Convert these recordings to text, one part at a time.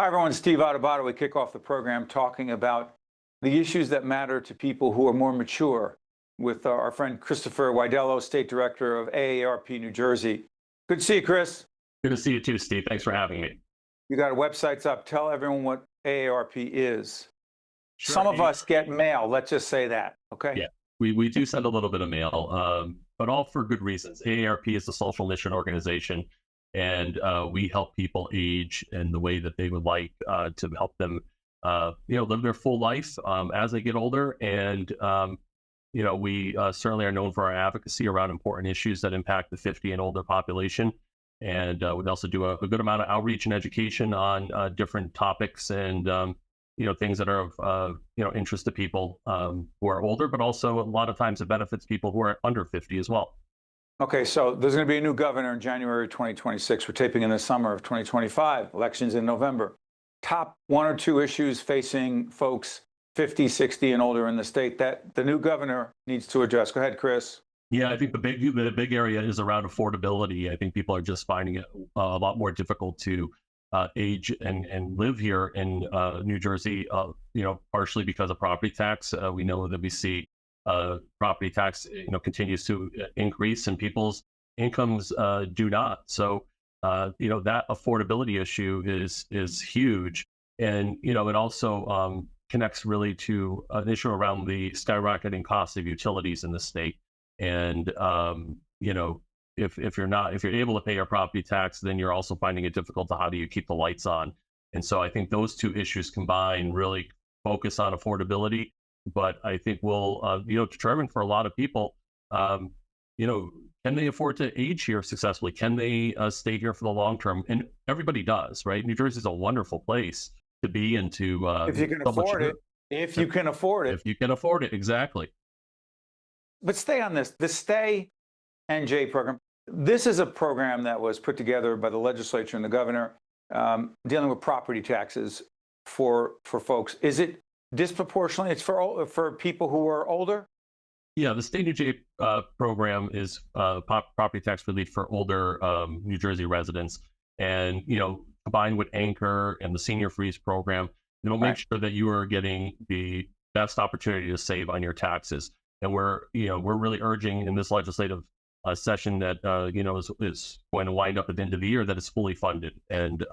Hi, everyone. Steve Adubato. We kick off the program talking about the issues that matter to people who are more mature with our friend Christopher Widelo, State Director of AARP New Jersey. Good to see you, Chris. Good to see you too, Steve. Thanks for having me. You got our websites up. Tell everyone what AARP is. Sure. Some of us get mail. Let's just say that. Okay. Yeah, we do send a little bit of mail, but all for good reasons. AARP is a social mission organization, and we help people age in the way that they would like to help them, live their full life as they get older. And we certainly are known for our advocacy around important issues that impact the 50 and older population. And we also do a good amount of outreach and education on different topics and things that are of interest to people who are older, but also a lot of times it benefits people who are under 50 as well. Okay, so there's going to be a new governor in January 2026. We're taping in the summer of 2025. Elections in November. Top one or two issues facing folks 50, 60 and older in the state that the new governor needs to address. Go ahead, Chris. Yeah, I think the big area is around affordability. I think people are just finding it a lot more difficult to age and live here in New Jersey, partially because of property tax. We know that we see property tax, continues to increase and people's incomes do not. So, that affordability issue is huge. And, it also connects really to an issue around the skyrocketing cost of utilities in the state. And, if you're able to pay your property tax, then you're also finding it difficult to how do you keep the lights on. And so I think those two issues combined really focus on affordability. But I think will determine for a lot of people, can they afford to age here successfully? Can they stay here for the long term? And everybody does, right? New Jersey is a wonderful place to be and to if you can afford it. If you can afford it. If you can afford it, exactly. But stay on this. The Stay NJ program. This is a program that was put together by the legislature and the governor dealing with property taxes for folks. Is it disproportionately? It's for people who are older? Yeah, the State NJ program is property tax relief for older New Jersey residents. And, combined with Anchor and the Senior Freeze program, it'll make sure that you are getting the best opportunity to save on your taxes. And we're really urging in this legislative session that is going to wind up at the end of the year that it's fully funded. And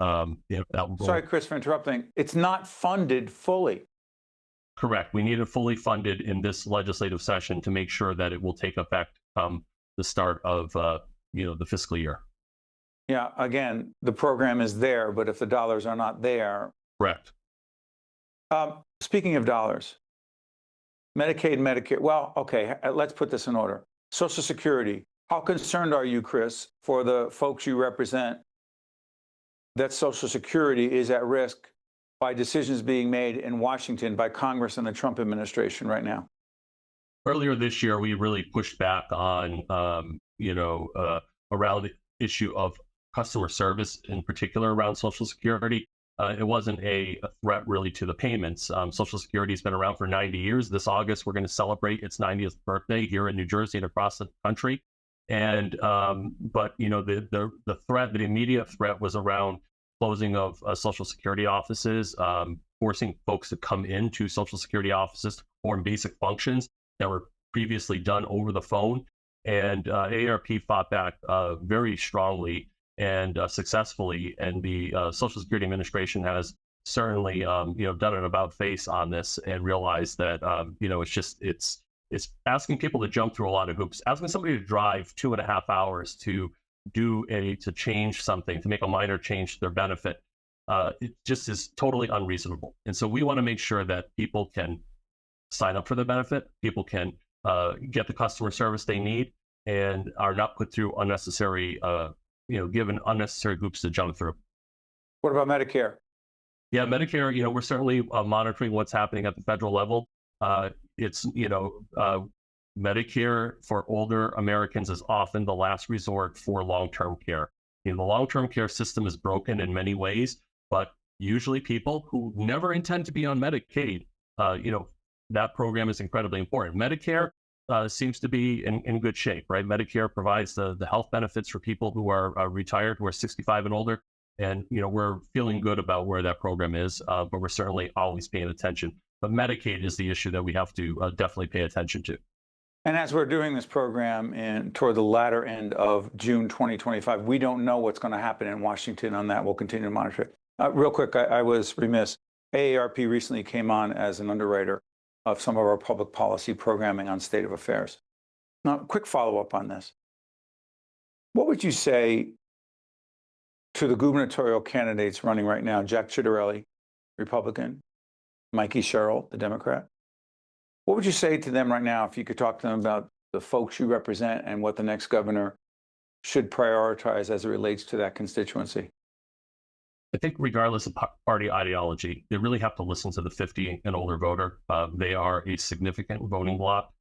sorry, Chris, for interrupting. It's not funded fully. Correct. We need it fully funded in this legislative session to make sure that it will take effect the start of the fiscal year. Yeah. Again, the program is there, but if the dollars are not there. Correct. Speaking of dollars, Medicaid, Medicare. Well, okay, let's put this in order. Social Security. How concerned are you, Chris, for the folks you represent that Social Security is at risk by decisions being made in Washington by Congress and the Trump administration right now? Earlier this year, we really pushed back on, around the issue of customer service, in particular around Social Security. It wasn't a threat really to the payments. Social Security has been around for 90 years. This August, we're going to celebrate its 90th birthday here in New Jersey and across the country. And but the threat, the immediate threat, was around closing of Social Security offices, forcing folks to come into Social Security offices to perform basic functions that were previously done over the phone. And AARP fought back very strongly and successfely, and the Social Security Administration has certainly done an about face on this and realized that it's asking people to jump through a lot of hoops, asking somebody to drive 2.5 hours to change something, to make a minor change to their benefit. It just is totally unreasonable. And so we want to make sure that people can sign up for the benefit, people can get the customer service they need, and are not put through unnecessary given unnecessary hoops to jump through. What about Medicare? Yeah, Medicare, we're certainly monitoring what's happening at the federal level. It's Medicare for older Americans is often the last resort for long-term care. The long-term care system is broken in many ways, but usually people who never intend to be on Medicaid, that program is incredibly important. Medicare seems to be in good shape, right? Medicare provides the health benefits for people who are retired, who are 65 and older. And, we're feeling good about where that program is, but we're certainly always paying attention. But Medicaid is the issue that we have to definitely pay attention to. And as we're doing this program toward the latter end of June 2025, we don't know what's going to happen in Washington on that. We'll continue to monitor it. Real quick, I was remiss. AARP recently came on as an underwriter of some of our public policy programming on state of affairs. Now, quick follow-up on this. What would you say to the gubernatorial candidates running right now, Jack Ciattarelli, Republican, Mikey Sherrill, the Democrat? What would you say to them right now if you could talk to them about the folks you represent and what the next governor should prioritize as it relates to that constituency? I think regardless of party ideology, they really have to listen to the 50 and older voter. They are a significant voting bloc.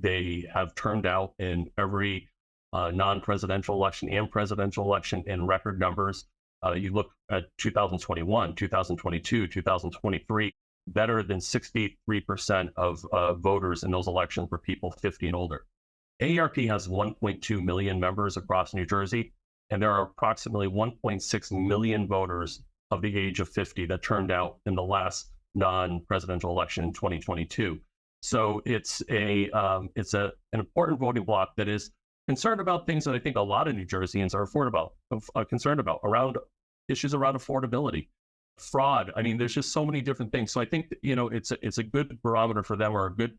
They have turned out in every non-presidential election and presidential election in record numbers. You look at 2021, 2022, 2023, better than 63% of voters in those elections were people 50 and older. AARP has 1.2 million members across New Jersey, and there are approximately 1.6 million voters of the age of 50 that turned out in the last non-presidential election in 2022. So it's an important voting bloc that is concerned about things that I think a lot of New Jerseyans are concerned about, around issues around affordability, fraud. I mean, there's just so many different things. So I think it's a good barometer for them, or a good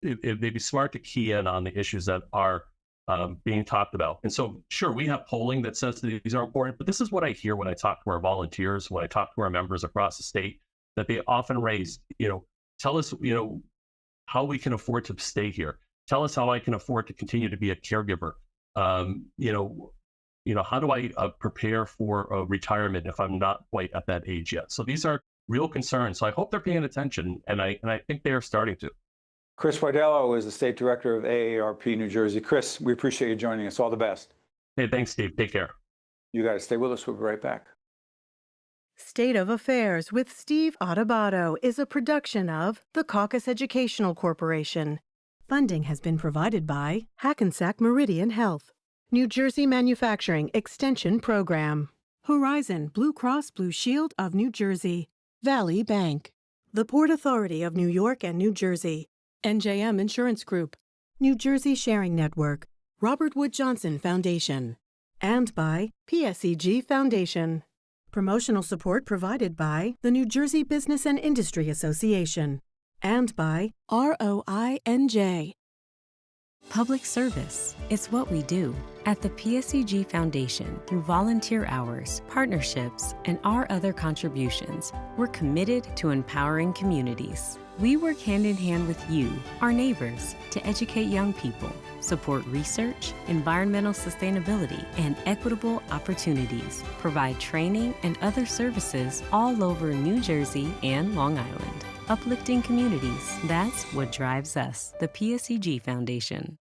they'd be smart to key in on the issues that are being talked about. And so, sure, we have polling that says that these are important, but this is what I hear when I talk to our volunteers, when I talk to our members across the state, that they often raise, tell us, how we can afford to stay here. Tell us how I can afford to continue to be a caregiver. How do I prepare for retirement if I'm not quite at that age yet? So these are real concerns. So I hope they're paying attention, and I think they are starting to. Chris Widelo is the State Director of AARP New Jersey. Chris, we appreciate you joining us. All the best. Hey, thanks, Steve. Take care. You got to stay with us. We'll be right back. State of Affairs with Steve Adubato is a production of the Caucus Educational Corporation. Funding has been provided by Hackensack Meridian Health, New Jersey Manufacturing Extension Program, Horizon Blue Cross Blue Shield of New Jersey, Valley Bank, the Port Authority of New York and New Jersey, NJM Insurance Group, New Jersey Sharing Network, Robert Wood Johnson Foundation, and by PSEG Foundation. Promotional support provided by the New Jersey Business and Industry Association and by ROI NJ. Public service is what we do. At the PSEG Foundation, through volunteer hours, partnerships, and our other contributions, we're committed to empowering communities. We work hand in hand with you, our neighbors, to educate young people, support research, environmental sustainability, and equitable opportunities, provide training and other services all over New Jersey and Long Island. Uplifting communities, that's what drives us, the PSEG Foundation.